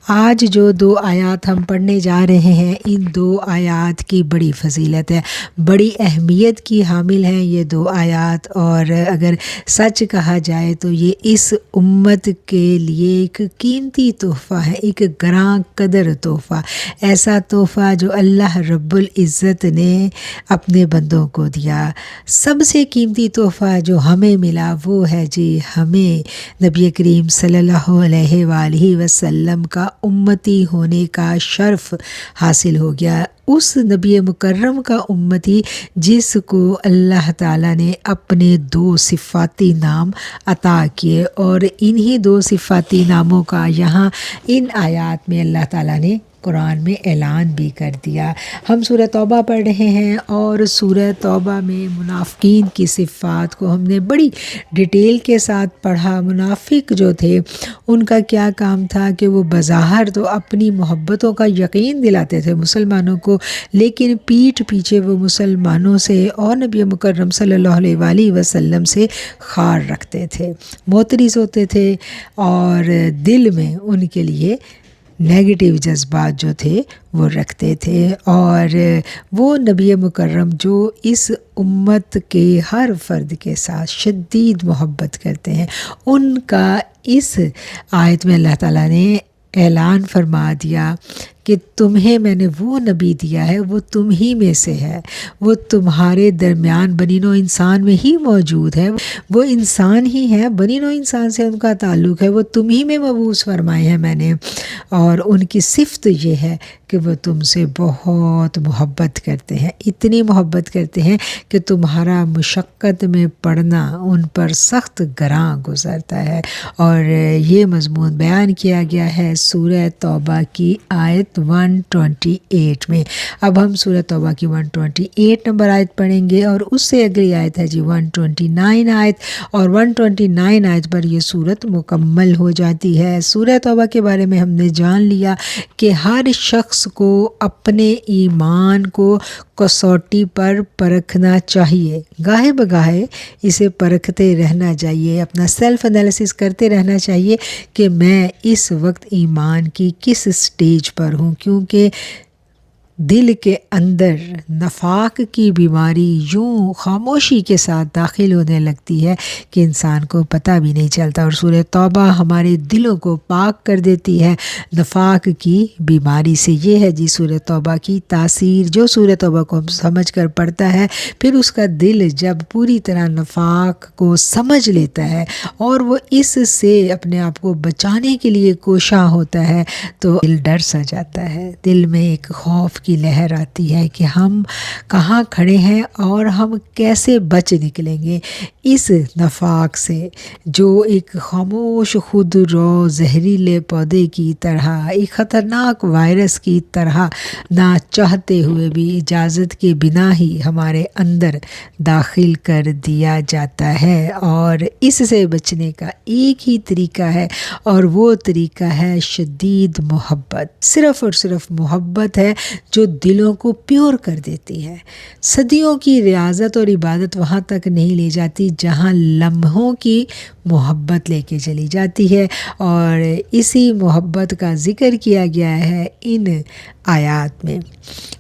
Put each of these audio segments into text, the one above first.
آج جو دو آیات ہم پڑھنے جا رہے ہیں، ان دو آیات کی بڑی فضیلت ہے، بڑی اہمیت کی حامل ہیں یہ دو آیات، اور اگر سچ کہا جائے تو یہ اس امت کے لیے ایک قیمتی تحفہ ہے، ایک گراں قدر تحفہ، ایسا تحفہ جو اللہ رب العزت نے اپنے بندوں کو دیا۔ سب سے قیمتی تحفہ جو ہمیں ملا وہ ہے جی، ہمیں نبی کریم صلی اللہ علیہ وآلہ وسلم کا امتی ہونے کا شرف حاصل ہو گیا، اس نبی مکرم کا امتی جس کو اللہ تعالیٰ نے اپنے دو صفاتی نام عطا کیے، اور انہی دو صفاتی ناموں کا یہاں ان آیات میں اللہ تعالیٰ نے قرآن میں اعلان بھی کر دیا۔ ہم سورہ توبہ پڑھ رہے ہیں، اور سورہ توبہ میں منافقین کی صفات کو ہم نے بڑی ڈیٹیل کے ساتھ پڑھا۔ منافق جو تھے ان کا کیا کام تھا کہ وہ بظاہر تو اپنی محبتوں کا یقین دلاتے تھے مسلمانوں کو، لیکن پیٹھ پیچھے وہ مسلمانوں سے اور نبی مکرم صلی اللہ علیہ وآلہ وسلم سے خار رکھتے تھے، معترض ہوتے تھے، اور دل میں ان کے لیے نیگیٹو جذبات جو تھے وہ رکھتے تھے، اور وہ نبی مکرم جو اس امت کے ہر فرد کے ساتھ شدید محبت کرتے ہیں، ان کا اس آیت میں اللہ تعالیٰ نے اعلان فرما دیا کہ تمہیں میں نے وہ نبی دیا ہے، وہ تم ہی میں سے ہے، وہ تمہارے درمیان بنی نوع انسان میں ہی موجود ہے، وہ انسان ہی ہے، بنی نوع انسان سے ان کا تعلق ہے، وہ تم ہی میں مبعوث فرمائے ہیں میں نے، اور ان کی صفت یہ ہے کہ وہ تم سے بہت محبت کرتے ہیں، اتنی محبت کرتے ہیں کہ تمہارا مشقت میں پڑنا ان پر سخت گراں گزرتا ہے۔ اور یہ مضمون بیان کیا گیا ہے سورہ توبہ کی آیت 128 میں۔ اب ہم سورہ توبہ کی 128 نمبر آیت پڑھیں گے، اور اس سے اگلی آیت ہے جی 129 آیت، اور 129 آیت پر یہ سورت مکمل ہو جاتی ہے۔ سورہ توبہ کے بارے میں ہم نے جان لیا کہ ہر شخص کو اپنے ایمان کو کسوٹی پر پرکھنا چاہیے، گاہے بگاہے اسے پرکھتے رہنا چاہیے، اپنا سیلف انالیسس کرتے رہنا چاہیے کہ میں اس وقت ایمان کی کس سٹیج پر ہوں، کیونکہ دل کے اندر نفاق کی بیماری یوں خاموشی کے ساتھ داخل ہونے لگتی ہے کہ انسان کو پتہ بھی نہیں چلتا، اور سورہ توبہ ہمارے دلوں کو پاک کر دیتی ہے نفاق کی بیماری سے۔ یہ ہے جی سورہ توبہ کی تاثیر۔ جو سورہ توبہ کو ہم سمجھ کر پڑھتا ہے، پھر اس کا دل جب پوری طرح نفاق کو سمجھ لیتا ہے اور وہ اس سے اپنے آپ کو بچانے کے لیے کوشاں ہوتا ہے، تو دل ڈر سا جاتا ہے، دل میں ایک خوف کی لہر آتی ہے کہ ہم کہاں کھڑے ہیں اور ہم کیسے بچ نکلیں گے اس نفاق سے، جو ایک خاموش خود رو زہریلے پودے کی طرح، ایک خطرناک وائرس کی طرح نہ چاہتے ہوئے بھی اجازت کے بنا ہی ہمارے اندر داخل کر دیا جاتا ہے۔ اور اس سے بچنے کا ایک ہی طریقہ ہے، اور وہ طریقہ ہے شدید محبت، صرف اور صرف محبت ہے جو دلوں کو پیور کر دیتی ہے۔ صدیوں کی ریاضت اور عبادت وہاں تک نہیں لے جاتی جہاں لمحوں کی محبت لے کے چلی جاتی ہے، اور اسی محبت کا ذکر کیا گیا ہے ان آیات میں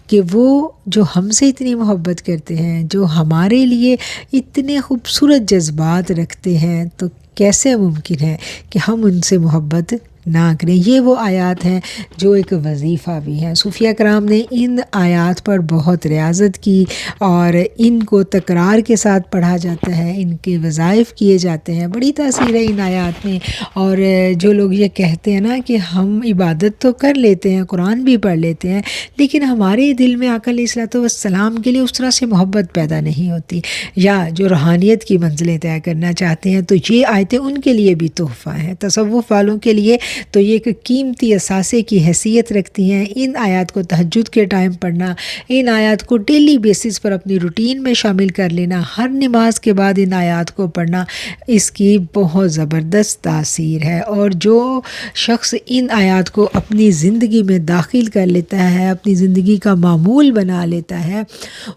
کہ وہ جو ہم سے اتنی محبت کرتے ہیں، جو ہمارے لیے اتنے خوبصورت جذبات رکھتے ہیں، تو کیسے ممکن ہے کہ ہم ان سے محبت نہ کریں۔ یہ وہ آیات ہیں جو ایک وظیفہ بھی ہیں۔ صوفیہ کرام نے ان آیات پر بہت ریاضت کی، اور ان کو تکرار کے ساتھ پڑھا جاتا ہے، ان کے وظائف کیے جاتے ہیں۔ بڑی تاثیر ہے ان آیات میں۔ اور جو لوگ یہ کہتے ہیں نا کہ ہم عبادت تو کر لیتے ہیں، قرآن بھی پڑھ لیتے ہیں، لیکن ہمارے دل میں آقا علیہ الصلوۃ والسلام کے لیے اس طرح سے محبت پیدا نہیں ہوتی، یا جو روحانیت کی منزلیں طے کرنا چاہتے ہیں، تو یہ آیتیں ان کے لیے بھی تحفہ ہیں۔ تصوف والوں کے لیے تو یہ ایک قیمتی اثاثے کی حیثیت رکھتی ہیں۔ ان آیات کو تہجد کے ٹائم پڑھنا، ان آیات کو ڈیلی بیسس پر اپنی روٹین میں شامل کر لینا، ہر نماز کے بعد ان آیات کو پڑھنا، اس کی بہت زبردست تاثیر ہے۔ اور جو شخص ان آیات کو اپنی زندگی میں داخل کر لیتا ہے، اپنی زندگی کا معمول بنا لیتا ہے،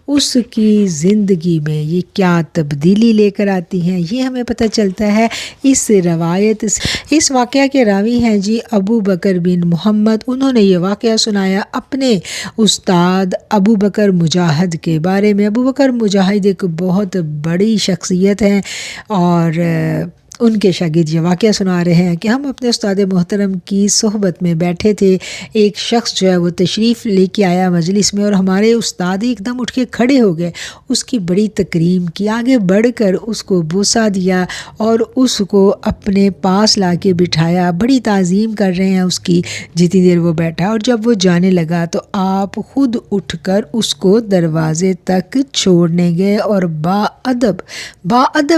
اس کی زندگی میں یہ کیا تبدیلی لے کر آتی ہیں، یہ ہمیں پتہ چلتا ہے اس روایت سے۔ اس واقعہ کے راوی ہیں جی ابو بکر بن محمد، انہوں نے یہ واقعہ سنایا اپنے استاد ابو بکر مجاہد کے بارے میں۔ ابو بکر مجاہد ایک بہت بڑی شخصیت ہیں اور ان کے شاگرد یہ واقعہ سنا رہے ہیں کہ ہم اپنے استاد محترم کی صحبت میں بیٹھے تھے، ایک شخص جو ہے وہ تشریف لے کے آیا مجلس میں، اور ہمارے استاد ایک دم اٹھ کے کھڑے ہو گئے، اس کی بڑی تکریم کی، آگے بڑھ کر اس کو بوسہ دیا اور اس کو اپنے پاس لا کے بٹھایا، بڑی تعظیم کر رہے ہیں اس کی جتنی دیر وہ بیٹھا، اور جب وہ جانے لگا تو آپ خود اٹھ کر اس کو دروازے تک چھوڑنے گئے اور باادب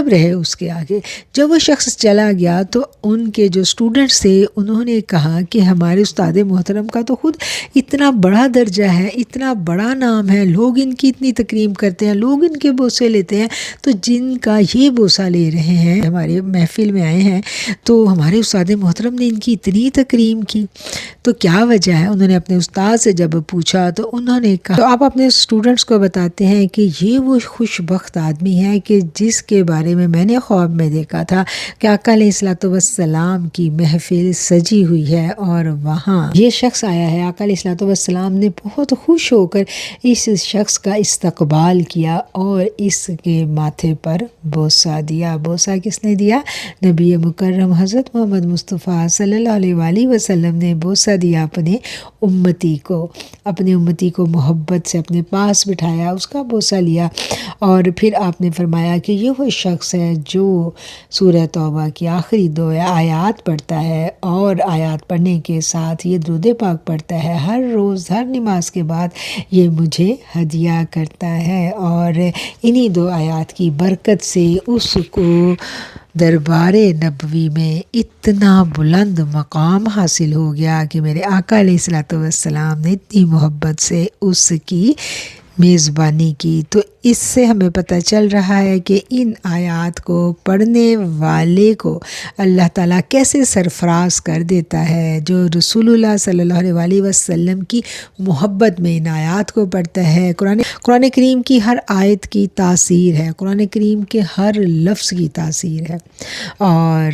رہے اس کے آگے۔ جب وہ شخص چلا گیا تو ان کے جو اسٹوڈنٹس تھے انہوں نے کہا کہ ہمارے استاد محترم کا تو خود اتنا بڑا درجہ ہے، اتنا بڑا نام ہے، لوگ ان کی اتنی تکریم کرتے ہیں، لوگ ان کے بوسے لیتے ہیں، تو جن کا یہ بوسہ لے رہے ہیں، ہمارے محفل میں آئے ہیں، تو ہمارے استاد محترم نے ان کی اتنی تکریم کی، تو کیا وجہ ہے؟ انہوں نے اپنے استاد سے جب پوچھا تو انہوں نے کہا، تو آپ اپنے اسٹوڈنٹس کو بتاتے ہیں کہ یہ وہ خوش بخت آدمی ہے کہ جس کے بارے میں نے خواب میں دیکھا تھا کہ آقا علیہ الصلوۃ والسلام کی محفل سجی ہوئی ہے اور وہاں یہ شخص آیا ہے۔ آقا علیہ الصلوۃ والسلام نے بہت خوش ہو کر اس شخص کا استقبال کیا اور اس کے ماتھے پر بوسہ دیا۔ بوسہ کس نے دیا؟ نبی مکرم حضرت محمد مصطفیٰ صلی اللہ علیہ وآلہ وسلم نے بوسہ دیا اپنے امتی کو محبت سے اپنے پاس بٹھایا، اس کا بوسہ لیا، اور پھر آپ نے فرمایا کہ یہ وہ شخص ہے جو سورہ توبہ کی آخری 2 آیات پڑھتا ہے اور آیات پڑھنے کے ساتھ یہ درود پاک پڑھتا ہے، ہر روز ہر نماز کے بعد یہ مجھے ہدیہ کرتا ہے، اور انہی 2 آیات کی برکت سے اس کو دربار نبوی میں اتنا بلند مقام حاصل ہو گیا کہ میرے آقا علیہ الصلوۃ والسلام نے اتنی محبت سے اس کی میزبانی کی۔ تو اس سے ہمیں پتہ چل رہا ہے کہ ان آیات کو پڑھنے والے کو اللہ تعالیٰ کیسے سرفراز کر دیتا ہے۔ جو رسول اللہ صلی اللہ علیہ وآلہ وسلم کی محبت میں ان آیات کو پڑھتا ہے، قرآن کریم کی ہر آیت کی تاثیر ہے، قرآن کریم کے ہر لفظ کی تاثیر ہے، اور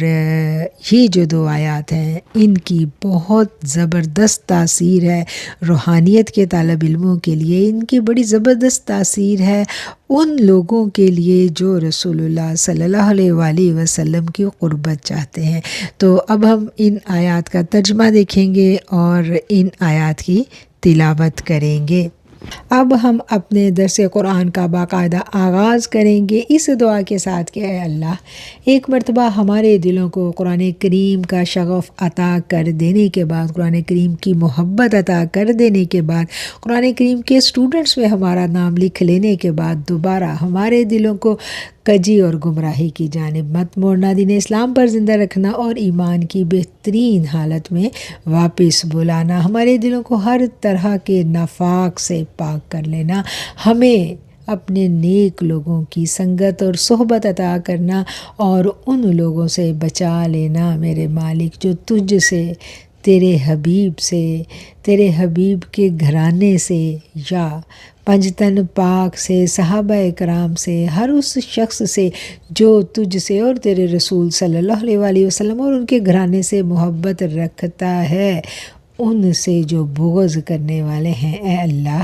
یہ جو 2 آیات ہیں ان کی بہت زبردست تاثیر ہے روحانیت کے طالب علموں کے لیے، ان کی بڑی زبردست تاثیر ہے ان لوگوں کے لیے جو رسول اللہ صلی اللہ علیہ وآلہ وسلم کی قربت چاہتے ہیں۔ تو اب ہم ان آیات کا ترجمہ دیکھیں گے اور ان آیات کی تلاوت کریں گے۔ اب ہم اپنے درس قرآن کا باقاعدہ آغاز کریں گے اس دعا کے ساتھ کہ اے اللہ، ایک مرتبہ ہمارے دلوں کو قرآن کریم کا شغف عطا کر دینے کے بعد، قرآن کریم کی محبت عطا کر دینے کے بعد، قرآن کریم کے اسٹوڈنٹس میں ہمارا نام لکھ لینے کے بعد دوبارہ ہمارے دلوں کو کجی اور گمراہی کی جانب مت موڑنا، دین اسلام پر زندہ رکھنا اور ایمان کی بہترین حالت میں واپس بلانا، ہمارے دلوں کو ہر طرح کے نفاق سے پاک کر لینا، ہمیں اپنے نیک لوگوں کی سنگت اور صحبت عطا کرنا اور ان لوگوں سے بچا لینا میرے مالک جو تجھ سے، تیرے حبیب سے، تیرے حبیب کے گھرانے سے یا پنجتن پاک سے، صحابہ کرام سے، ہر اس شخص سے جو تجھ سے اور تیرے رسول صلی اللہ علیہ وآلہ وسلم اور ان کے گھرانے سے محبت رکھتا ہے، ان سے جو بغض کرنے والے ہیں، اے اللہ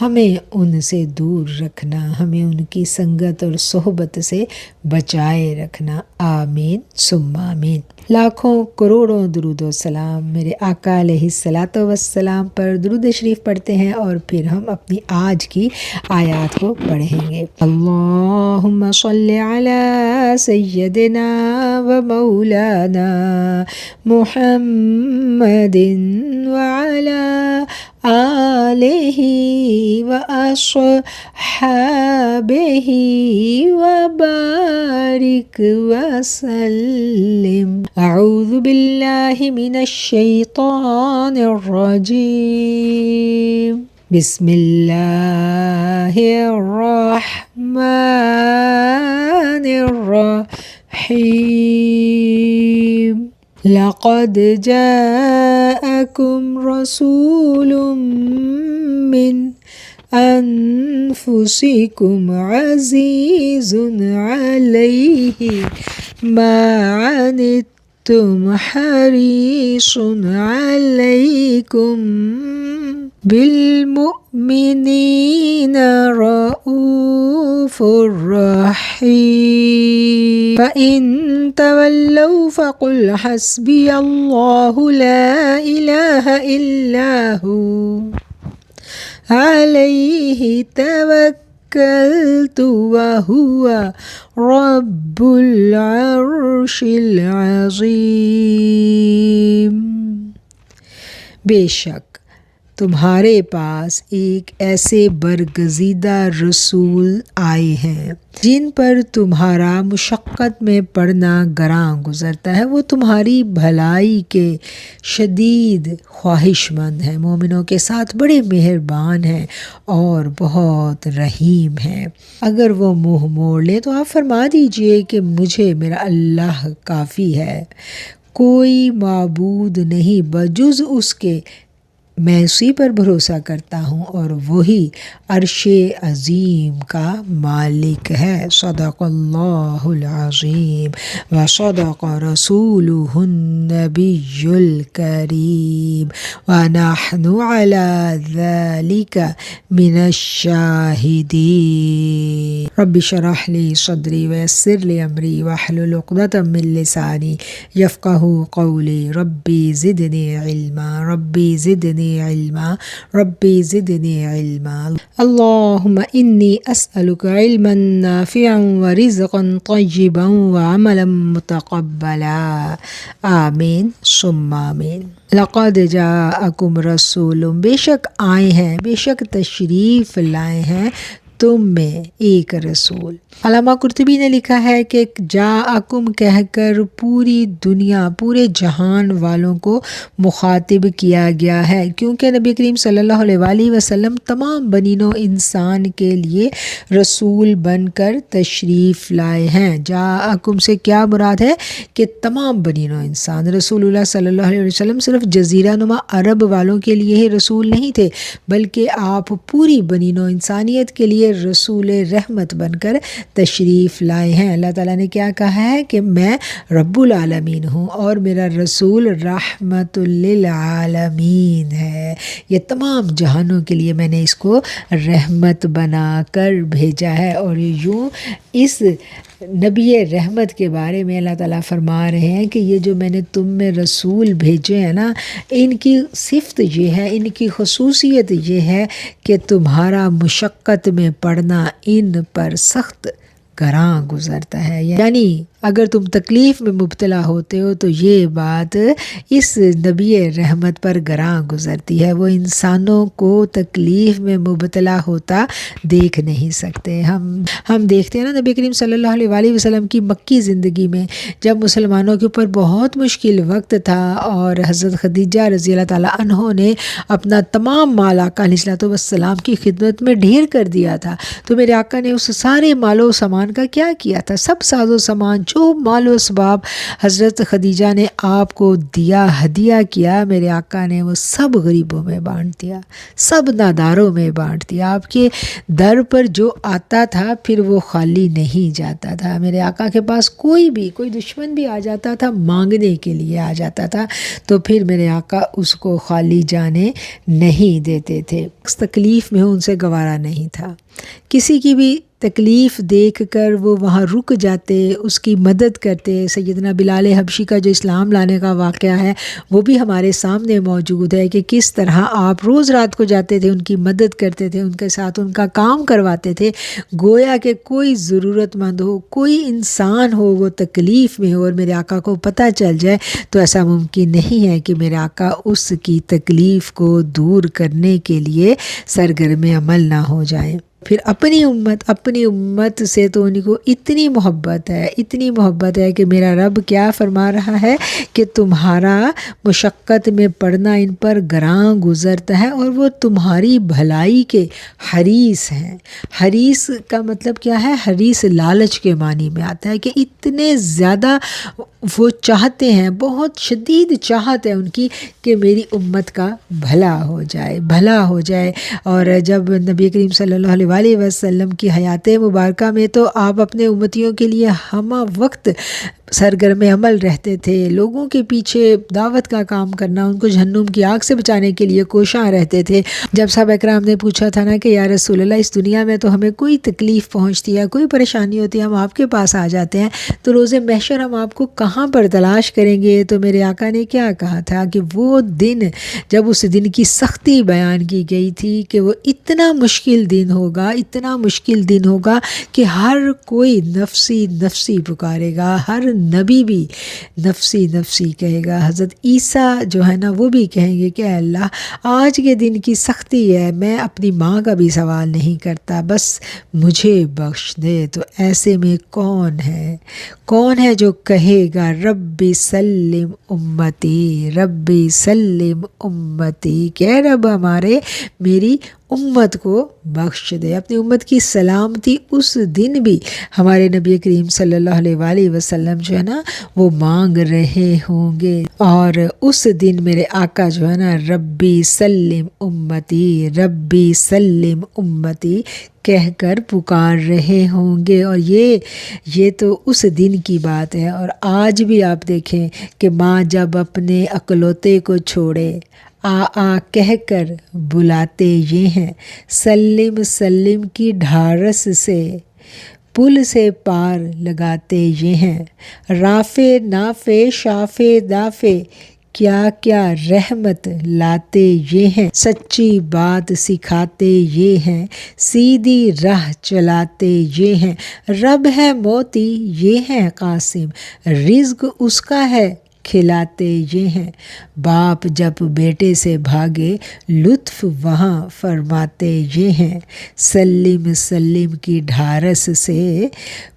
ہمیں ان سے دور رکھنا، ہمیں ان کی سنگت اور صحبت سے بچائے رکھنا، آمین ثم آمین۔ لاکھوں کروڑوں درود و سلام میرے آقا علیہ الصلوۃ والسلام پر درود شریف پڑھتے ہیں اور پھر ہم اپنی آج کی آیات کو پڑھیں گے۔ اللہم صلی علی سیدنا و مولانا محمد وعلی آلہ وصحبہ وبارک وسلم۔ اعوذ باللہ من الشیطان الرجیم، بسم اللہ الرحمن الرحیم۔ لقد جاءکم رسول من انفسکم عزیز علیہ ما عنتم تم حریص علیکم بالمؤمنین رؤوف رحیم فإن تولوا فقل حسبی اللہ لا الہ الا ہو علیہ توکلت وہو رب العرش العظیم۔ بے شک تمہارے پاس ایک ایسے برگزیدہ رسول آئے ہیں جن پر تمہارا مشقت میں پڑنا گراں گزرتا ہے، وہ تمہاری بھلائی کے شدید خواہش مند ہیں، مومنوں کے ساتھ بڑے مہربان ہیں اور بہت رحیم ہیں۔ اگر وہ منہ موڑ لیں تو آپ فرما دیجئے کہ مجھے میرا اللہ کافی ہے، کوئی معبود نہیں بجز اس کے، میں اسی پر بھروسہ کرتا ہوں اور وہی عرش عظیم کا مالک ہے۔ صدق اللہ العظیم و صدق رسولہ النبی الکریم ونحن علی ذلک من الشاہدین۔ رب اشرح لی صدری ویسر لی امری واحلل عقدۃ من لسانی یفقہوا قولی۔ ربی زدنی علما، ربی زدنی علما، ربی زدنی علما۔ اللہم انی اسألک علما نافعا ورزقا طیبا وعملا متقبلا۔ آمین ثم آمین۔ لقد جاءکم رسول، بے شک آئے ہیں، بے شک تشریف لائے ہیں تم میں ایک رسول۔ علامہ قرطبی نے لکھا ہے کہ جاءکم کہہ کر پوری دنیا، پورے جہان والوں کو مخاطب کیا گیا ہے، کیونکہ نبی کریم صلی اللہ علیہ وآلہ وسلم تمام بنی نوع انسان کے لیے رسول بن کر تشریف لائے ہیں۔ جاءکم سے کیا مراد ہے کہ تمام بنی نوع انسان، رسول اللہ صلی اللہ علیہ وسلم صرف جزیرہ نما عرب والوں کے لیے ہی رسول نہیں تھے، بلکہ آپ پوری بنی نوع انسانیت کے لیے رسول رحمت بن کر تشریف لائے ہیں۔ اللہ تعالیٰ نے کیا کہا ہے کہ میں رب العالمین ہوں اور میرا رسول رحمت للعالمین ہے، یہ تمام جہانوں کے لیے میں نے اس کو رحمت بنا کر بھیجا ہے۔ اور یوں اس نبی رحمت کے بارے میں اللہ تعالیٰ فرما رہے ہیں کہ یہ جو میں نے تم میں رسول بھیجے ہیں نا، ان کی صفت یہ ہے، ان کی خصوصیت یہ ہے کہ تمہارا مشقت میں پڑنا ان پر سخت گراں گزرتا ہے، یعنی اگر تم تکلیف میں مبتلا ہوتے ہو تو یہ بات اس نبی رحمت پر گراں گزرتی ہے۔ وہ انسانوں کو تکلیف میں مبتلا ہوتا دیکھ نہیں سکتے۔ ہم دیکھتے ہیں نا نبی کریم صلی اللہ علیہ وآلہ وسلم کی مکی زندگی میں جب مسلمانوں کے اوپر بہت مشکل وقت تھا اور حضرت خدیجہ رضی اللہ تعالیٰ عنہ نے اپنا تمام مال آقا علیہ الصلوۃ والسلام کی خدمت میں ڈھیر کر دیا تھا، تو میرے آقا نے اس سارے مال و سامان کا کیا کیا تھا؟ سب ساز و سامان جو مال و اسباب حضرت خدیجہ نے آپ کو دیا، ہدیہ کیا، میرے آقا نے وہ سب غریبوں میں بانٹ دیا، سب ناداروں میں بانٹ دیا۔ آپ کے در پر جو آتا تھا پھر وہ خالی نہیں جاتا تھا۔ میرے آقا کے پاس کوئی دشمن بھی آ جاتا تھا، مانگنے کے لیے آ جاتا تھا، تو پھر میرے آقا اس کو خالی جانے نہیں دیتے تھے۔ اس تکلیف میں ان سے گوارا نہیں تھا، کسی کی بھی تکلیف دیکھ کر وہ وہاں رک جاتے، اس کی مدد کرتے۔ سیدنا بلال حبشی کا جو اسلام لانے کا واقعہ ہے وہ بھی ہمارے سامنے موجود ہے کہ کس طرح آپ روز رات کو جاتے تھے، ان کی مدد کرتے تھے، ان کے ساتھ ان کا کام کرواتے تھے، گویا کہ کوئی ضرورت مند ہو، کوئی انسان ہو وہ تکلیف میں ہو اور میرے آقا کو پتہ چل جائے تو ایسا ممکن نہیں ہے کہ میرے آقا اس کی تکلیف کو دور کرنے کے لیے سرگرم عمل نہ ہو جائیں۔ پھر اپنی امت سے تو ان کو اتنی محبت ہے کہ میرا رب کیا فرما رہا ہے کہ تمہارا مشقت میں پڑنا ان پر گراں گزرتا ہے اور وہ تمہاری بھلائی کے حریص ہیں۔ حریص کا مطلب کیا ہے؟ حریص لالچ کے معنی میں آتا ہے کہ اتنے زیادہ وہ چاہتے ہیں، بہت شدید چاہت ہے ان کی کہ میری امت کا بھلا ہو جائے، بھلا ہو جائے۔ اور جب نبی کریم صلی اللہ علیہ وآلہ وسلم کی حیات مبارکہ میں تو آپ اپنے امتیوں کے لیے ہمہ وقت سرگرم عمل رہتے تھے، لوگوں کے پیچھے دعوت کا کام کرنا، ان کو جہنم کی آگ سے بچانے کے لیے کوشاں رہتے تھے۔ جب صحابہ کرام نے پوچھا تھا نا کہ یا رسول اللہ اس دنیا میں تو ہمیں کوئی تکلیف پہنچتی ہے، کوئی پریشانی ہوتی ہے، ہم آپ کے پاس آ جاتے ہیں، تو روز محشر ہم آپ کو کہاں پر تلاش کریں گے؟ تو میرے آقا نے کیا کہا تھا کہ وہ دن، جب اس دن کی سختی بیان کی گئی تھی کہ وہ اتنا مشکل دن ہوگا، اتنا مشکل دن ہوگا کہ ہر کوئی نفسی نفسی پکارے گا، ہر نبی بھی نفسی نفسی کہے گا۔ حضرت عیسیٰ جو ہے نا وہ بھی کہیں گے کہ اے اللہ آج کے دن کی سختی ہے، میں اپنی ماں کا بھی سوال نہیں کرتا، بس مجھے بخش دے۔ تو ایسے میں کون ہے جو کہے گا ربی سلم امتی، ربی سلم امتی، کہ رب ہمارے میری امت کو بخش دے۔ اپنی امت کی سلامتی اس دن بھی ہمارے نبی کریم صلی اللہ علیہ وآلہ وسلم جو ہے نا وہ مانگ رہے ہوں گے، اور اس دن میرے آقا جو ہے نا ربی سلم امتی، ربی سلم امتی کہہ کر پکار رہے ہوں گے۔ اور یہ تو اس دن کی بات ہے۔ اور آج بھی آپ دیکھیں کہ ماں جب اپنے اکلوتے کو چھوڑے، آ کہہ کر بلاتے یہ ہیں، سلم سلم کی ڈھارس سے پل سے پار لگاتے یہ ہیں، رافع نافع شافع دافع کیا کیا رحمت لاتے یہ ہیں، سچی بات سکھاتے یہ ہیں، سیدھی راہ چلاتے یہ ہیں، رب ہے موتی یہ ہیں قاسم، رزق اس کا ہے کھلاتے یہ ہیں، باپ جب بیٹے سے بھاگے لطف وہاں فرماتے یہ ہیں، سلم سلم کی ڈھارس سے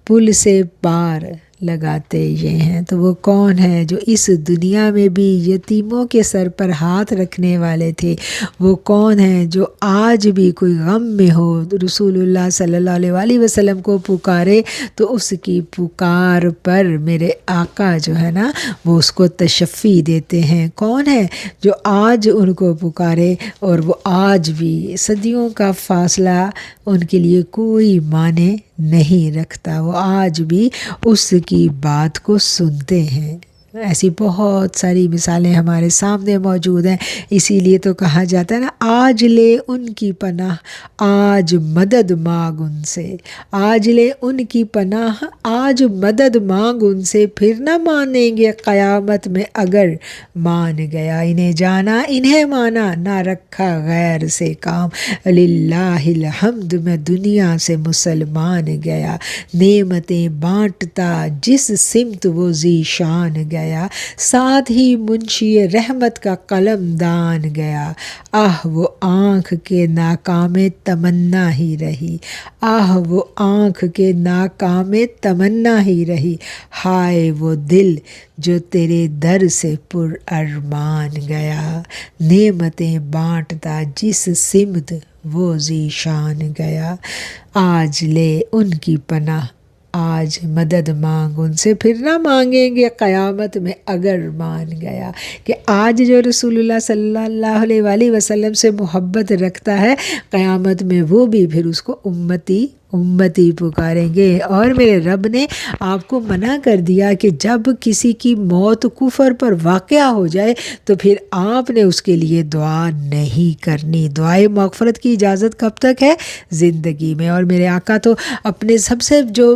پل سے پار لگاتے یہ ہیں۔ تو وہ کون ہے جو اس دنیا میں بھی یتیموں کے سر پر ہاتھ رکھنے والے تھے؟ وہ کون ہے جو آج بھی کوئی غم میں ہو رسول اللہ صلی اللہ علیہ وآلہ وسلم کو پکارے تو اس کی پکار پر میرے آقا جو ہے نا وہ اس کو تشفی دیتے ہیں؟ کون ہے جو آج ان کو پکارے اور وہ آج بھی صدیوں کا فاصلہ ان کے لیے کوئی معنی نہیں رکھتا، وہ آج بھی اس کی بات کو سنتے ہیں؟ ایسی بہت ساری مثالیں ہمارے سامنے موجود ہیں۔ اسی لیے تو کہا جاتا ہے نا آج لے ان کی پناہ آج مدد مانگ ان سے، آج لے ان کی پناہ آج مدد مانگ ان سے، پھر نہ مانیں گے قیامت میں اگر مان گیا، انہیں جانا انہیں مانا نہ رکھا غیر سے کام، للہ الحمد میں دنیا سے مسلمان گیا، نعمتیں بانٹتا جس سمت وہ ذیشان گیا، ساتھ ہی منشی رحمت کا قلم دان گیا، وہ آنکھ کے ناکام تمنا ہی رہی، وہ آنکھ کے ناکام تمنا ہی رہی، ہائے وہ دل جو تیرے در سے پر ارمان گیا، نعمتیں بانٹتا جس سمت وہ ذیشان گیا، آج لے ان کی پناہ آج مدد مانگ ان سے، پھر نہ مانگیں گے قیامت میں اگر مان گیا۔ کہ آج جو رسول اللہ صلی اللہ علیہ وآلہ وسلم سے محبت رکھتا ہے قیامت میں وہ بھی پھر اس کو امتی امتی پکاریں گے۔ اور میرے رب نے آپ کو منع کر دیا کہ جب کسی کی موت کفر پر واقع ہو جائے تو پھر آپ نے اس کے لیے دعا نہیں کرنی۔ دعائے مغفرت کی اجازت کب تک ہے؟ زندگی میں۔ اور میرے آقا تو اپنے سب سے جو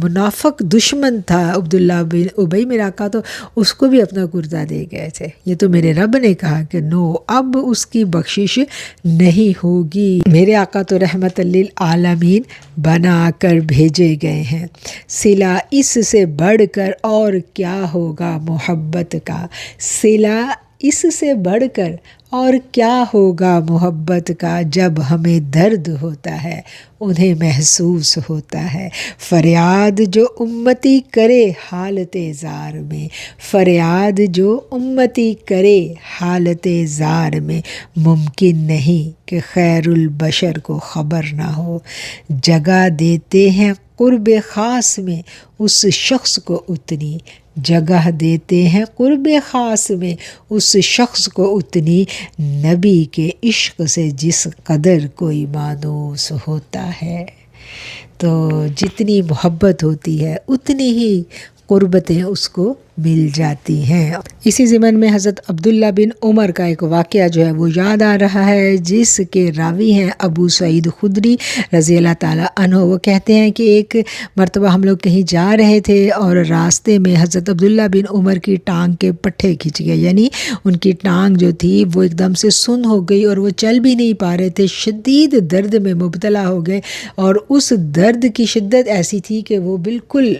منافق دشمن تھا عبداللہ بن ابی، میرے آقا تو اس کو بھی اپنا کرتا دے گئے تھے۔ یہ تو میرے رب نے کہا کہ نو، اب اس کی بخشش نہیں ہوگی۔ میرے آقا تو رحمت للعالمین بنا کر بھیجے گئے ہیں۔ صلہ اس سے بڑھ کر اور کیا ہوگا محبت کا، صلہ اس سے بڑھ کر اور کیا ہوگا محبت کا، جب ہمیں درد ہوتا ہے انہیں محسوس ہوتا ہے، فریاد جو امتی کرے حالت زار میں، فریاد جو امتی کرے حالت زار میں، ممکن نہیں کہ خیر البشر کو خبر نہ ہو، جگہ دیتے ہیں قرب خاص میں اس شخص کو اتنی جگہ دیتے ہیں قرب خاص میں اس شخص کو اتنی نبی کے عشق سے جس قدر کوئی مانوس ہوتا ہے۔ تو جتنی محبت ہوتی ہے اتنی ہی قربتیں اس کو مل جاتی ہیں۔ اسی ضمن میں حضرت عبداللہ بن عمر کا ایک واقعہ جو ہے وہ یاد آ رہا ہے، جس کے راوی ہیں ابو سعید خدری رضی اللہ تعالیٰ عنہ۔ وہ کہتے ہیں کہ ایک مرتبہ ہم لوگ کہیں جا رہے تھے اور راستے میں حضرت عبداللہ بن عمر کی ٹانگ کے پٹھے کھنچ گئے، یعنی ان کی ٹانگ جو تھی وہ ایک دم سے سن ہو گئی اور وہ چل بھی نہیں پا رہے تھے، شدید درد میں مبتلا ہو گئے، اور اس درد کی شدت ایسی تھی کہ وہ بالکل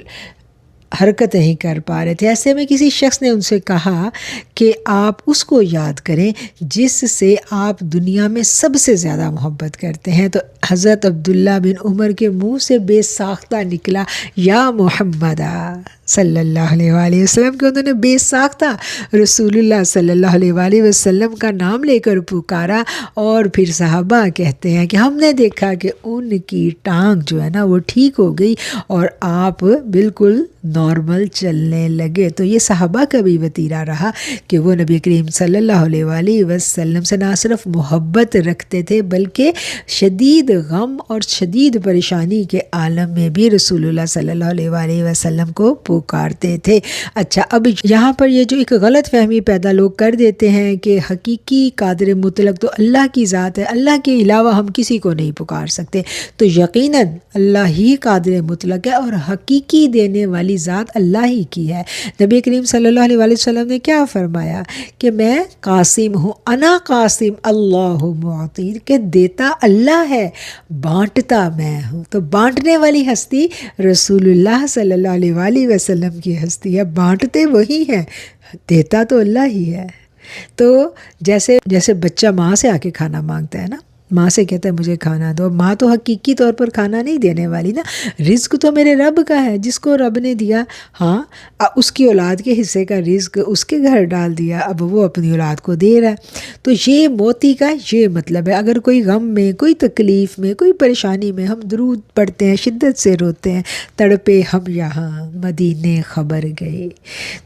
حرکت نہیں کر پا رہے تھے۔ ایسے میں کسی شخص نے ان سے کہا کہ آپ اس کو یاد کریں جس سے آپ دنیا میں سب سے زیادہ محبت کرتے ہیں۔ تو حضرت عبداللہ بن عمر کے منہ سے بے ساختہ نکلا یا محمد صلی اللہ علیہ وآلہ وسلم، کہ انہوں نے بے ساختہ رسول اللہ صلی اللہ علیہ وآلہ وسلم کا نام لے کر پکارا۔ اور پھر صحابہ کہتے ہیں کہ ہم نے دیکھا کہ ان کی ٹانگ جو ہے نا وہ ٹھیک ہو گئی اور آپ بالکل نارمل چلنے لگے۔ تو یہ صحابہ کا بھی وتیرہ رہا کہ وہ نبی کریم صلی اللہ علیہ وآلہ وسلم سے نہ صرف محبت رکھتے تھے بلکہ شدید غم اور شدید پریشانی کے عالم میں بھی رسول اللہ صلی اللہ علیہ وآلہ وسلم کو پکارتے تھے۔ اچھا، اب یہاں پر یہ جو ایک غلط فہمی پیدا لوگ کر دیتے ہیں کہ حقیقی قادر مطلق تو اللہ کی ذات ہے، اللہ کے علاوہ ہم کسی کو نہیں پکار سکتے، تو یقیناً اللہ ہی قادر مطلق ہے اور حقیقی دینے والی ذات اللہ ہی کی ہے۔ نبی کریم صلی اللہ علیہ وسلم نے کیا فرمایا کہ میں قاسم ہوں، انا قاسم اللہ معطی، کہ دیتا اللہ ہے، بانٹتا میں ہوں۔ تو بانٹنے والی ہستی رسول اللہ صلی اللہ علیہ وآلہ وسلم کی ہستی ہے، بانٹتے وہی ہیں، دیتا تو اللہ ہی ہے۔ تو جیسے بچہ ماں سے آ کے کھانا مانگتا ہے نا، ماں سے کہتا ہے مجھے کھانا دو، ماں تو حقیقی طور پر کھانا نہیں دینے والی نا، رزق تو میرے رب کا ہے، جس کو رب نے دیا، ہاں اس کی اولاد کے حصے کا رزق اس کے گھر ڈال دیا، اب وہ اپنی اولاد کو دے رہا ہے۔ تو یہ موتی کا یہ مطلب ہے، اگر کوئی غم میں، کوئی تکلیف میں، کوئی پریشانی میں ہم درود پڑھتے ہیں، شدت سے روتے ہیں، تڑپے ہم یہاں مدینے خبر گئے،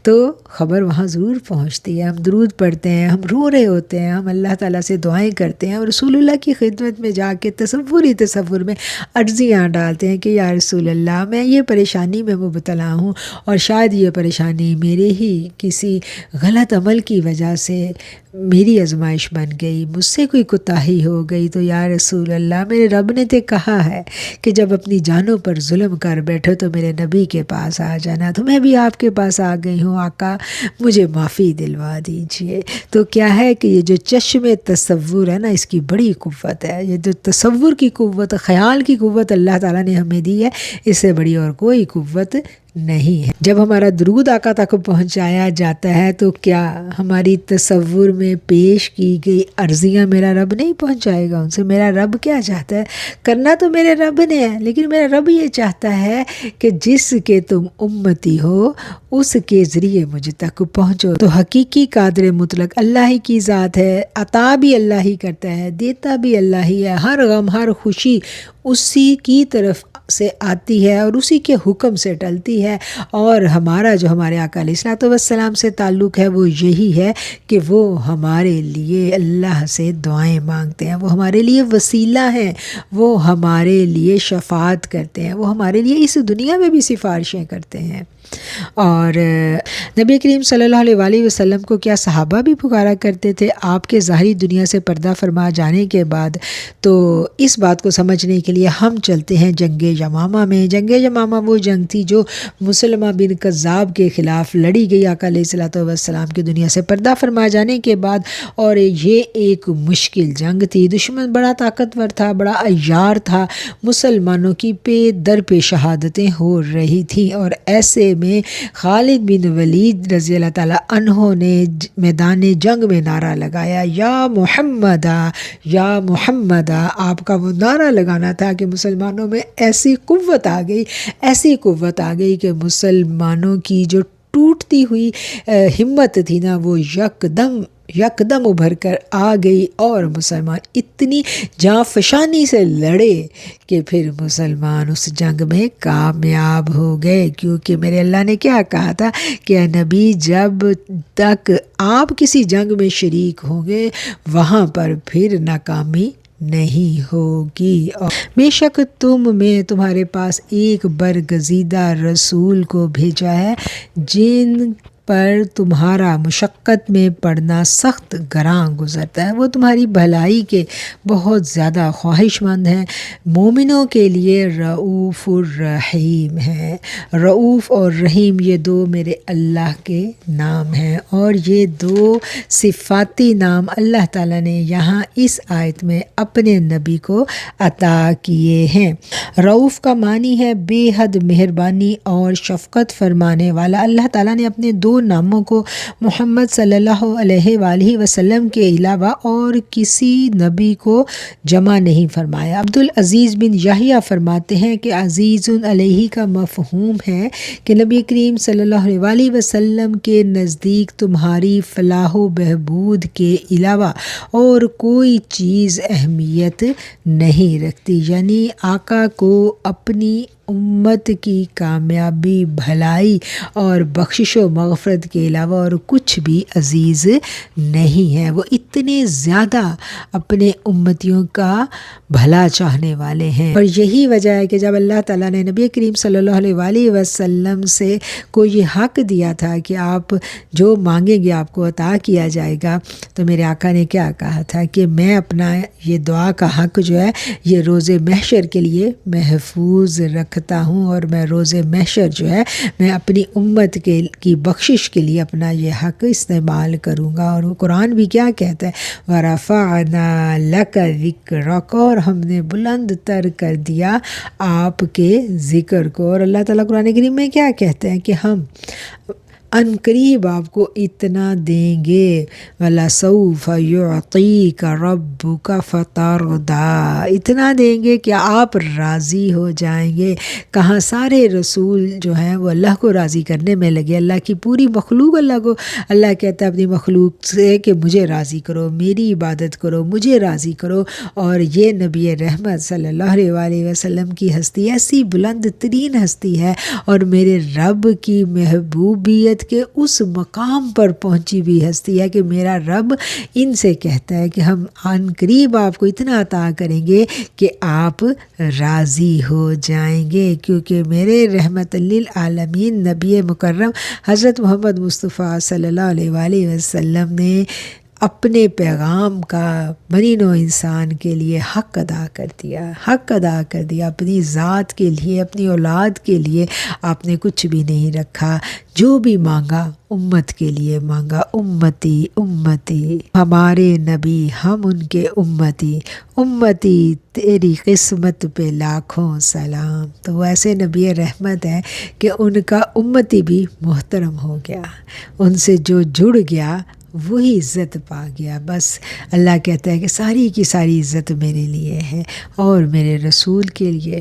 تو خبر وہاں ضرور پہنچتی ہے۔ ہم درود پڑھتے ہیں، ہم رو رہے ہوتے ہیں، ہم اللہ تعالیٰ سے دعائیں کرتے ہیں اور رسول اللہ کی خدمت میں جا کے تصور میں عرضیاں ڈالتے ہیں کہ یا رسول اللہ، میں یہ پریشانی میں مبتلا ہوں اور شاید یہ پریشانی میرے ہی کسی غلط عمل کی وجہ سے میری آزمائش بن گئی، مجھ سے کوئی کوتاہی ہو گئی، تو یا رسول اللہ میرے رب نے تو کہا ہے کہ جب اپنی جانوں پر ظلم کر بیٹھو تو میرے نبی کے پاس آ جانا، تو میں بھی آپ کے پاس آ گئی ہوں، آقا مجھے معافی دلوا دیجئے۔ تو کیا ہے کہ یہ جو چشم تصور ہے نا، اس کی بڑی قوت ہے، یہ جو تصور کی قوت، خیال کی قوت اللہ تعالیٰ نے ہمیں دی ہے، اس سے بڑی اور کوئی قوت نہیں ہے۔ جب ہمارا درود آقا تک پہنچایا جاتا ہے تو کیا ہماری تصور میں پیش کی گئی عرضیاں میرا رب نہیں پہنچائے گا ان سے؟ میرا رب کیا چاہتا ہے؟ کرنا تو میرے رب نے ہے، لیکن میرا رب یہ چاہتا ہے کہ جس کے تم امتی ہو اس کے ذریعے مجھ تک پہنچو۔ تو حقیقی قادر مطلق اللہ ہی کی ذات ہے، عطا بھی اللہ ہی کرتا ہے، دیتا بھی اللہ ہی ہے، ہر غم ہر خوشی اسی کی طرف سے آتی ہے اور اسی کے حکم سے ٹلتی ہے، اور ہمارا جو ہمارے آقا علیہ الصلوۃ والسلام سے تعلق ہے وہ یہی ہے کہ وہ ہمارے لیے اللہ سے دعائیں مانگتے ہیں، وہ ہمارے لیے وسیلہ ہیں، وہ ہمارے لیے شفاعت کرتے ہیں، وہ ہمارے لیے اس دنیا میں بھی سفارشیں کرتے ہیں۔ اور نبی کریم صلی اللہ علیہ وآلہ وسلم کو کیا صحابہ بھی پکارا کرتے تھے؟ آپ کے ظاہری دنیا سے پردہ فرما جانے کے بعد تو اس بات کو سمجھنے کے لیے ہم چلتے ہیں جنگ یمامہ میں۔ جنگ یمامہ وہ جنگ تھی جو مسلمہ بن کذاب کے خلاف لڑی گئی آقا علیہ الصلوۃ والسلام کی دنیا سے پردہ فرما جانے کے بعد، اور یہ ایک مشکل جنگ تھی، دشمن بڑا طاقتور تھا، بڑا عیار تھا، مسلمانوں کی پہ در پہ شہادتیں ہو رہی تھیں، اور ایسے میں خالد بن ولید رضی اللہ تعالیٰ عنہ نے میدان جنگ میں نعرہ لگایا یا محمد یا محمد۔ آپ کا وہ نعرہ لگانا تھا کہ مسلمانوں میں ایسی قوت آ گئی کہ مسلمانوں کی جو ٹوٹتی ہوئی ہمت تھی نا وہ یکدم یکدم ابھر کر آ گئی اور مسلمان اتنی جاں فشانی سے لڑے کہ پھر مسلمان اس جنگ میں کامیاب ہو گئے، کیونکہ میرے اللہ نے کیا کہا تھا کہ اے نبی جب تک آپ کسی جنگ میں شریک ہوں گے وہاں پر پھر ناکامی نہیں ہوگی، اور بے شک میں تمہارے پاس ایک برگزیدہ رسول کو بھیجا ہے جن پر تمہارا مشقت میں پڑنا سخت گراں گزرتا ہے، وہ تمہاری بھلائی کے بہت زیادہ خواہش مند ہیں، مومنوں کے لیے رؤوف الرحیم ہے۔ رؤوف اور رحیم یہ دو میرے اللہ کے نام ہیں، اور یہ دو صفاتی نام اللہ تعالیٰ نے یہاں اس آیت میں اپنے نبی کو عطا کیے ہیں۔ رؤوف کا معنی ہے بے حد مہربانی اور شفقت فرمانے والا۔ اللہ تعالیٰ نے اپنے دو ناموں کو محمد صلی اللہ علیہ وآلہ وسلم کے علاوہ اور کسی نبی کو جمع نہیں فرمایا۔ عبدالعزیز بن یحییٰ فرماتے ہیں کہ عزیز علیہ کا مفہوم ہے کہ نبی کریم صلی اللہ علیہ وآلہ وسلم کے نزدیک تمہاری فلاح و بہبود کے علاوہ اور کوئی چیز اہمیت نہیں رکھتی، یعنی آقا کو اپنی امت کی کامیابی، بھلائی اور بخشش و مغفرت کے علاوہ اور کچھ بھی عزیز نہیں ہے۔ وہ اتنے زیادہ اپنے امتیوں کا بھلا چاہنے والے ہیں، اور یہی وجہ ہے کہ جب اللہ تعالیٰ نے نبی کریم صلی اللہ علیہ وآلہ وسلم سے کو یہ حق دیا تھا کہ آپ جو مانگیں گے آپ کو عطا کیا جائے گا، تو میرے آقا نے کیا کہا تھا کہ میں اپنا یہ دعا کا حق جو ہے یہ روز محشر کے لیے محفوظ رکھتا ہوں، اور میں روز محشر جو ہے میں اپنی امت کی بخشش کے لیے اپنا یہ حق استعمال کروں گا۔ اور وہ قرآن بھی کیا کہتا ہے، وَرَفَعْنَا لَكَ ذِكْرَكَ، اور ہم نے بلند تر کر دیا آپ کے ذکر کو۔ اور اللہ تعالیٰ قرآن کریم میں کیا کہتے ہیں کہ ہم ان قریب آپ کو اتنا دیں گے، وَلَسَوْفَ يُعْطِيكَ رَبُّكَ فَتَرْضَىٰ، اتنا دیں گے کہ آپ راضی ہو جائیں گے۔ کہاں سارے رسول جو ہیں وہ اللہ کو راضی کرنے میں لگے، اللہ کی پوری مخلوق اللہ کہتا ہے اپنی مخلوق سے کہ مجھے راضی کرو، میری عبادت کرو، مجھے راضی کرو، اور یہ نبی رحمت صلی اللہ علیہ وآلہ وسلم کی ہستی ایسی بلند ترین ہستی ہے، اور میرے رب کی محبوبیت کہ اس مقام پر پہنچی بھی ہستی ہے کہ میرا رب ان سے کہتا ہے کہ ہم عن قریب آپ کو اتنا عطا کریں گے کہ آپ راضی ہو جائیں گے، کیونکہ میرے رحمت للعالمین نبی مکرم حضرت محمد مصطفیٰ صلی اللہ علیہ وآلہ وسلم نے اپنے پیغام کا بنی نوع انسان کے لیے حق ادا کر دیا، اپنی ذات کے لیے، اپنی اولاد کے لیے آپ نے کچھ بھی نہیں رکھا، جو بھی مانگا امت کے لیے مانگا، امتی امتی، ہمارے نبی ہم ان کے امتی، امتی تیری قسمت پہ لاکھوں سلام۔ تو وہ ایسے نبی رحمت ہیں کہ ان کا امتی بھی محترم ہو گیا، ان سے جو جڑ گیا وہی عزت پا گیا۔ بس اللہ کہتا ہے کہ ساری کی ساری عزت میرے لیے ہے اور میرے رسول کے لیے۔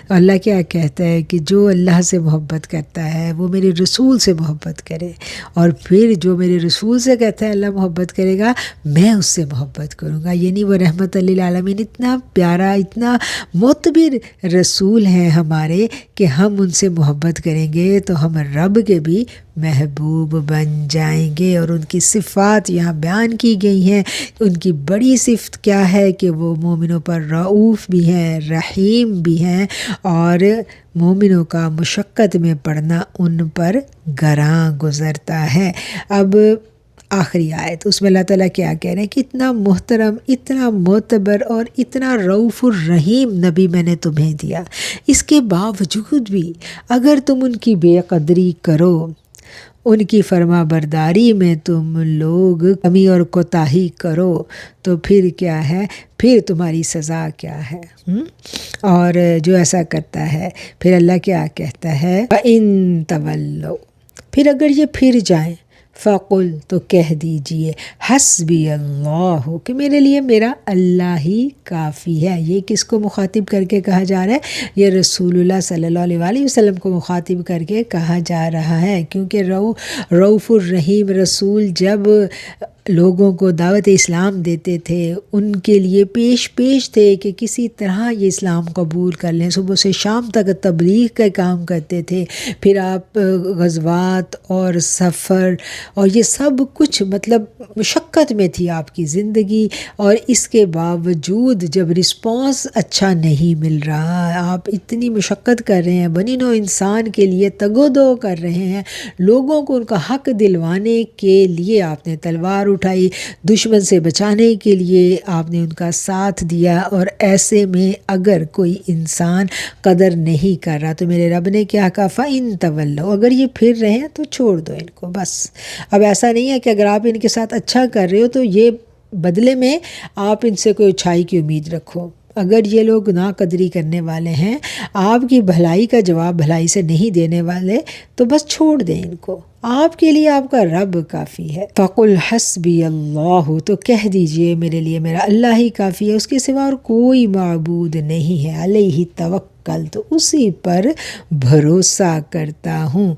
اللہ کیا کہتا ہے کہ جو اللہ سے محبت کرتا ہے وہ میرے رسول سے محبت کرے، اور پھر جو میرے رسول سے کہتا ہے اللہ محبت کرے گا، میں اس سے محبت کروں گا۔ یعنی وہ رحمت للعالمین اتنا پیارا، اتنا معتبر رسول ہیں ہمارے کہ ہم ان سے محبت کریں گے تو ہم رب کے بھی محبوب بن جائیں گے۔ اور ان کی صفات یہاں بیان کی گئی ہیں۔ ان کی بڑی صفت کیا ہے کہ وہ مومنوں پر رؤوف بھی ہیں، رحیم بھی ہیں، اور مومنوں کا مشقت میں پڑنا ان پر گراں گزرتا ہے۔ اب آخری آیت، اس میں اللہ تعالیٰ کیا کہہ رہے ہیں کہ اتنا محترم، اتنا معتبر اور اتنا رؤوف الرحیم نبی میں نے تمہیں دیا، اس کے باوجود بھی اگر تم ان کی بے قدری کرو، ان کی فرما برداری میں تم لوگ کمی اور کوتاہی کرو، تو پھر کیا ہے، پھر تمہاری سزا کیا ہے۔ اور جو ایسا کرتا ہے پھر اللہ کیا کہتا ہے، وَإِن تَوَلَّوْا، پھر اگر یہ پھر جائیں، فَقُلْ، تو کہہ دیجئے، حسبی اللہ، کہ میرے لیے میرا اللہ ہی کافی ہے۔ یہ کس کو مخاطب کر کے کہا جا رہا ہے؟ یہ رسول اللہ صلی اللہ علیہ وآلہ وسلم کو مخاطب کر کے کہا جا رہا ہے، کیونکہ رؤوف الرحیم رسول جب لوگوں کو دعوت اسلام دیتے تھے، ان کے لیے پیش تھے کہ کسی طرح یہ اسلام قبول کر لیں، صبح سے شام تک تبلیغ کا کام کرتے تھے۔ پھر آپ غزوات اور سفر اور یہ سب کچھ مطلب مشقت میں تھی آپ کی زندگی، اور اس کے باوجود جب رسپانس اچھا نہیں مل رہا، آپ اتنی مشقت کر رہے ہیں، بنی نوع انسان کے لیے تگ و دو کر رہے ہیں، لوگوں کو ان کا حق دلوانے کے لیے آپ نے تلوار اٹھائی، دشمن سے بچانے کے لیے آپ نے ان کا ساتھ دیا، اور ایسے میں اگر کوئی انسان قدر نہیں کر رہا تو میرے رب نے کیا کہا، فَإِن تَوَلَّوْا، اگر یہ پھر رہے ہیں تو چھوڑ دو ان کو بس۔ اب ایسا نہیں ہے کہ اگر آپ ان کے ساتھ اچھا کر رہے ہو تو یہ بدلے میں آپ ان سے کوئی اچھائی کی امید رکھو۔ اگر یہ لوگ ناقدری کرنے والے ہیں، آپ کی بھلائی کا جواب بھلائی سے نہیں دینے والے، تو بس چھوڑ دیں ان کو، آپ کے لیے آپ کا رب کافی ہے۔ فَقُلْ حَسْبِيَ اللَّهُ، تو کہہ دیجئے میرے لیے میرا اللہ ہی کافی ہے، اس کے سوا اور کوئی معبود نہیں ہے۔ علیہ توکل، تو اسی پر بھروسہ کرتا ہوں،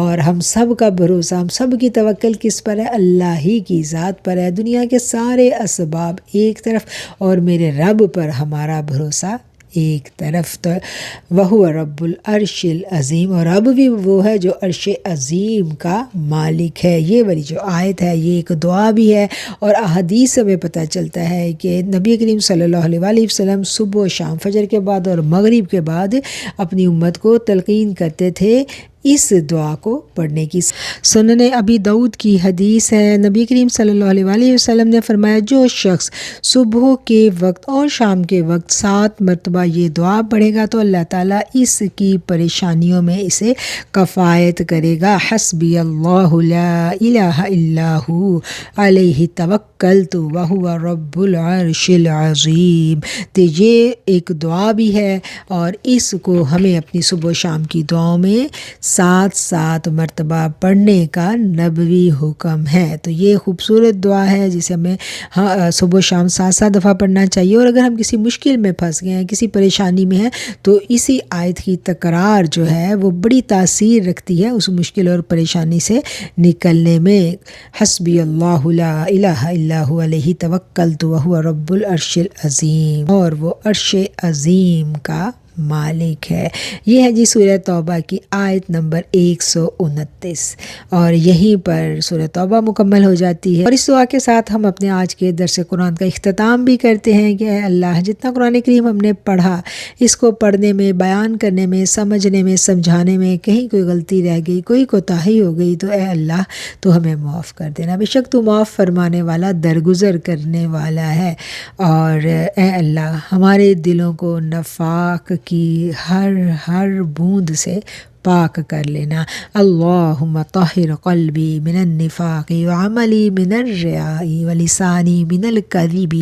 اور ہم سب کا بھروسہ، ہم سب کی توکل کس پر ہے؟ اللہ ہی کی ذات پر ہے۔ دنیا کے سارے اسباب ایک طرف اور میرے رب پر ہمارا بھروسہ ایک طرف۔ تو وَهُوَ رَبُّ الْعَرْشِ الْعَظِيمِ، اور رب بھی وہ ہے جو عرش عظیم کا مالک ہے۔ یہ والی جو آیت ہے یہ ایک دعا بھی ہے، اور احادیث سے ہمیں پتہ چلتا ہے کہ نبی کریم صلی اللہ علیہ وآلہ وسلم صبح و شام، فجر کے بعد اور مغرب کے بعد اپنی امت کو تلقین کرتے تھے اس دعا کو پڑھنے کی۔ سنن ابی داؤد کی حدیث ہے، نبی کریم صلی اللہ علیہ وآلہ وسلم نے فرمایا، جو شخص صبح کے وقت اور شام کے وقت 7 مرتبہ یہ دعا پڑھے گا تو اللہ تعالیٰ اس کی پریشانیوں میں اسے کفایت کرے گا۔ حسبی اللہ لا الہ الا ہو علیہ توکلت وہو رب العرش العظیم۔ تو یہ ایک دعا بھی ہے، اور اس کو ہمیں اپنی صبح و شام کی دعاؤں میں 7 مرتبہ پڑھنے کا نبوی حکم ہے۔ تو یہ خوبصورت دعا ہے جسے ہمیں صبح و شام 7 دفعہ پڑھنا چاہیے، اور اگر ہم کسی مشکل میں پھنس گئے ہیں، کسی پریشانی میں ہیں، تو اسی آیت کی تکرار جو ہے وہ بڑی تاثیر رکھتی ہے اس مشکل اور پریشانی سے نکلنے میں۔ حسبی اللہ لا الہ الا ہو علیہ توکلت وہو رب العرش العظیم، اور وہ عرش عظیم کا مالک ہے۔ یہ ہے جی سورہ توبہ کی آیت نمبر 129، اور یہیں پر سورہ توبہ مکمل ہو جاتی ہے۔ اور اس دعا کے ساتھ ہم اپنے آج کے درس قرآن کا اختتام بھی کرتے ہیں کہ اے اللہ، جتنا قرآن کریم ہم نے پڑھا، اس کو پڑھنے میں، بیان کرنے میں، سمجھنے میں، سمجھانے میں کہیں کوئی غلطی رہ گئی، کوئی کوتاہی ہو گئی، تو اے اللہ تو ہمیں معاف کر دینا، بے شک تو معاف فرمانے والا، درگزر کرنے والا ہے۔ اور اے اللہ، ہمارے دلوں کو نفاق کی ہر بوند سے پاک کر لینا۔ اللہم طہر قلبی من النفاق وعملی من الرياء ولسانی من الكذب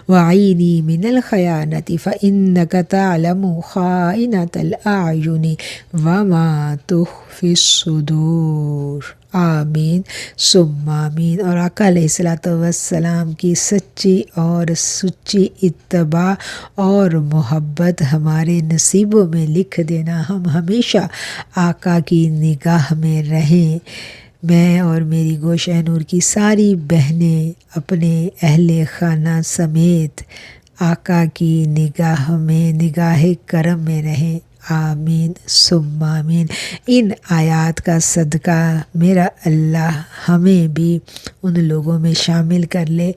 وعینی من الخیانت فإنک تعلم خائنۃ الأعین وما تخفی الصدور۔ آمین ثم آمین۔ اور آقا علیہ الصلوۃ والسلام کی سچی اور سچی اتباع اور محبت ہمارے نصیبوں میں لکھ دینا، ہم ہمیشہ آقا کی نگاہ میں رہیں۔ میں اور میری گوشہ نور کی ساری بہنیں اپنے اہل خانہ سمیت آقا کی نگاہ میں، نگاہ کرم میں رہیں۔ آمین ثم آمین۔ ان آیات کا صدقہ میرا اللہ ہمیں بھی ان لوگوں میں شامل کر لے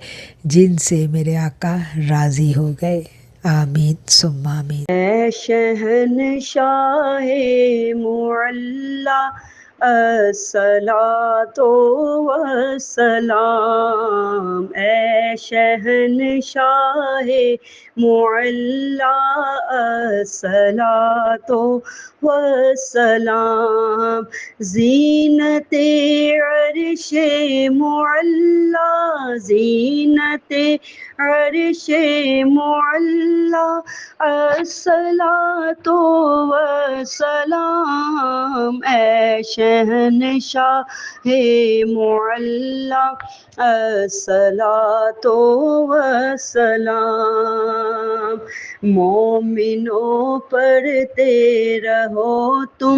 جن سے میرے آقا راضی ہو گئے۔ آمین ثم آمین۔ اے شہنشاہ معلی الصلاۃ والسلام، اے شہنشاہ معلی الصلاۃ والسلام، زینت عرش معلی، زینت عرش معلی، الصلاۃ والسلام، اے شہنشاہ معلی الصلاۃ والسلام۔ مومنوں پڑھتے رہو تم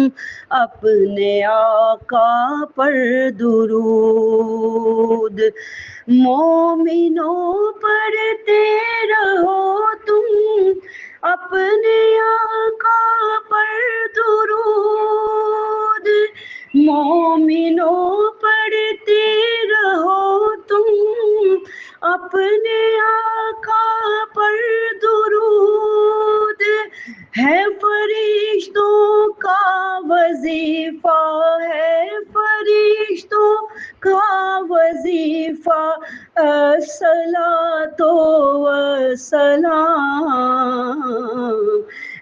اپنے آقا پر درود، مومنوں پڑھتے رہو تم اپنے آقا پر درود، مومنوں پڑھتے رہو تم اپنے آقا پر درود، ہے فرشتوں کا وظیفہ، ہے فرشتوں کا وظیفہ، الصلاۃ والسلام،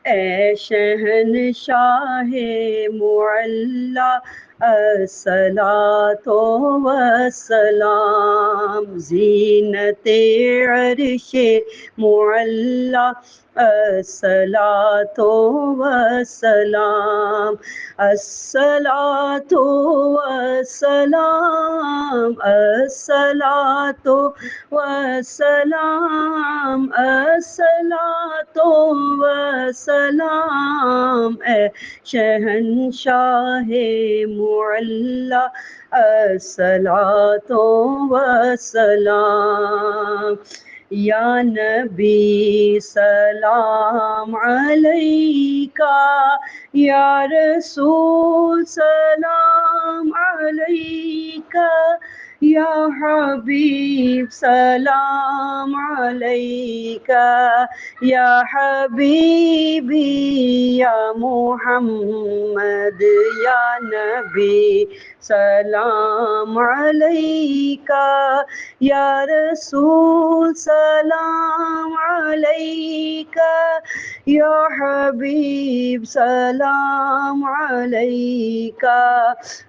اے شہنشاہ معلی الصلاۃ والسلام، زینت عرش معلی الصلاۃ والسلام، الصلاۃ والسلام، الصلاۃ والسلام، الصلاۃ والسلام، اے شہنشاہ معلی الصلاۃ والسلام، یا نبی سلام علیکہ، یا رسول سلام علیکہ، یا حبیب سلام علیکہ، یا حبیبی یا محمد، یا نبی سلام علیکہ، یا رسول سلام علیکہ، یا حبیب سلام علیکہ،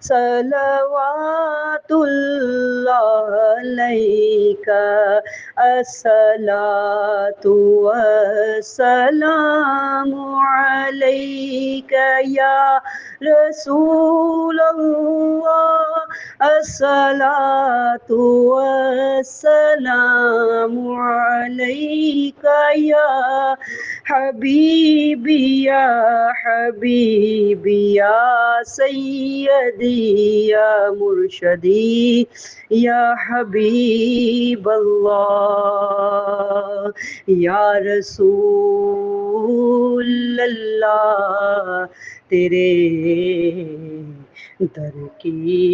صلوات اللہ علیکہ، الصلاۃ والسلام علیکہ، یا رسول اللہ، الصلاۃ والسلام علیکہ، یا حبیبی یا حبیبی یا سیدی یا مرشدی یا حبیب اللہ، یا رسول اللہ، تیرے در کی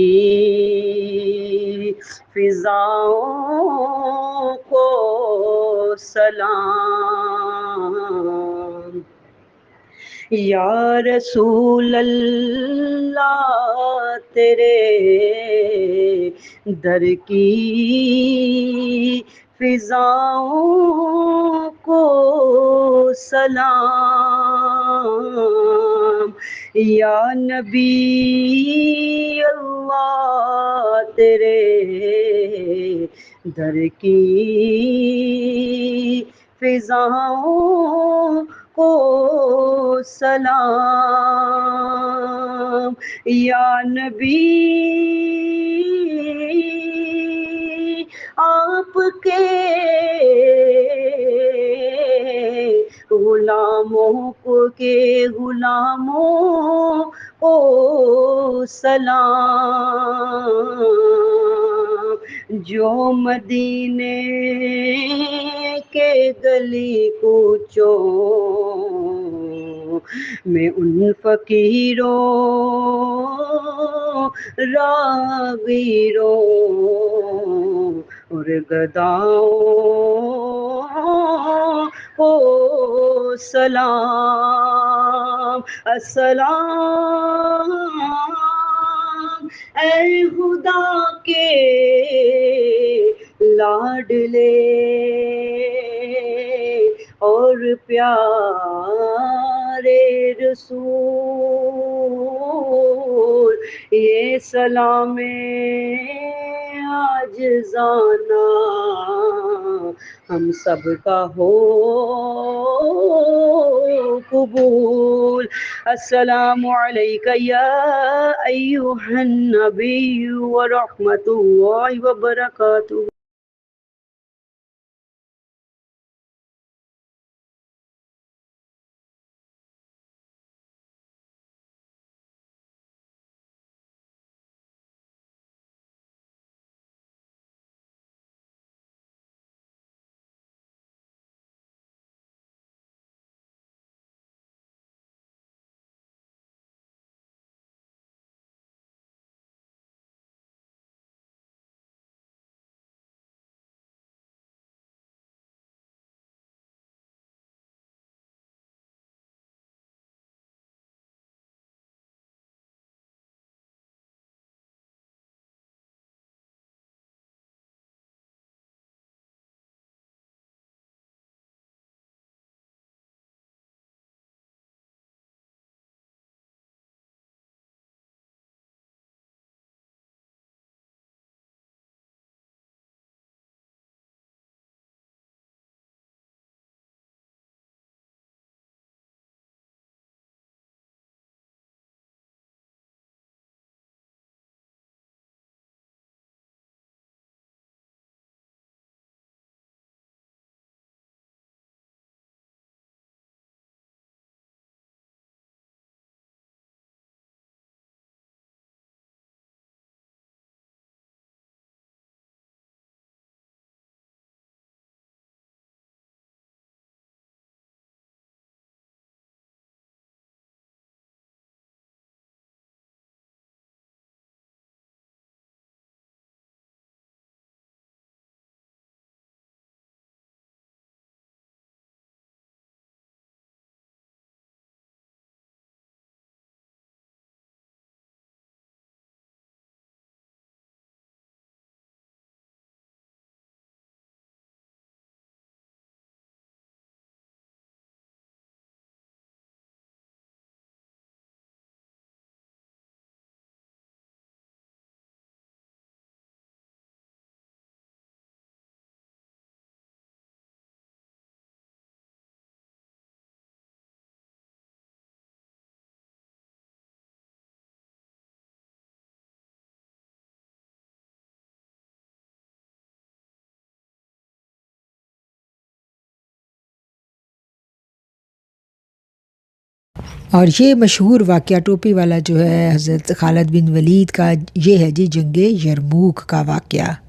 فضاؤں کو سلام، یا رسول اللہ، تیرے در کی فضاؤں کو سلام، یا نبی اللہ، تیرے در کی فضاؤں کو سلام، یا نبی آپ کے غلاموں کے غلاموں کو سلام، جو مدینے کے گلی کوچوں میں ان فقیروں راغیروں اور گداؤں کو سلام، السلام، اے خدا کے لاڈلے اور پیارے رسول، یہ سلام عاجزانہ ہم سب کا ہو قبول، السلام علیکہ یا ایھا النبی ورحمۃ اللہ وبرکاتہ۔ اور یہ مشہور واقعہ ٹوپی والا جو ہے حضرت خالد بن ولید کا، یہ ہے جی جنگ یرموک کا واقعہ۔